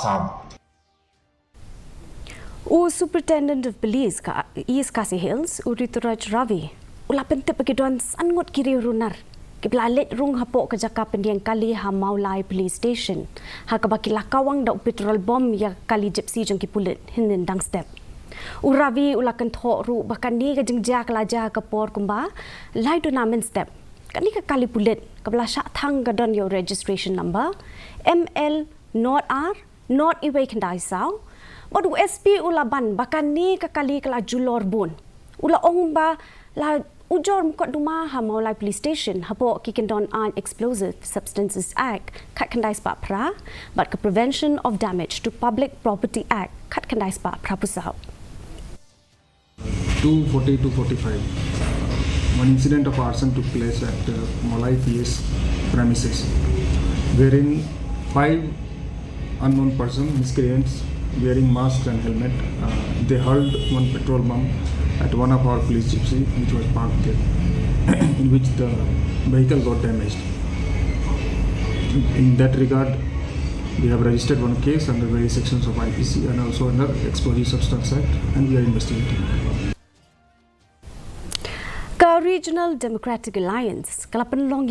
Assam. Superintendent of Police East KHASI Hills, Urituraj Ravi, ulapente pagidon sangot kiri Runar. Kiblalet Rung Hapoh ke jaka pendiang kali Mawlai Police Station. Hakabakila kawang da petrol bom ya kali gypsy jong ki Pulit hinin dang step. Uravi ulakan thok ru bahkan ni ke jengja kelaja ke por kumba lai do namen step. Kani ke kali Pulit kabla syak Thang ke don your registration number ML not R not iwe kendai saw. Bodu SP ulaban bahkan ni ke kali kela julor bun. Ula ong ba la ujor mukot duma Mawlai Police Station Hapoh kikendon an Explosive Substances Act kat kendai sepak pra but ke Prevention of Damage to Public Property Act kat kendai sepak pra pusat. 240-245. One incident of arson took place at Mawlai PS premises, wherein 5 unknown persons, miscreants, wearing masks and helmet, they hurled one petrol bomb at one of our police gypsy, which was parked there, in which the vehicle got damaged. In that regard, we have registered one case under various sections of IPC and also under Explosive Substance Act, and we are investigating. Regional Democratic Alliance, kalapan long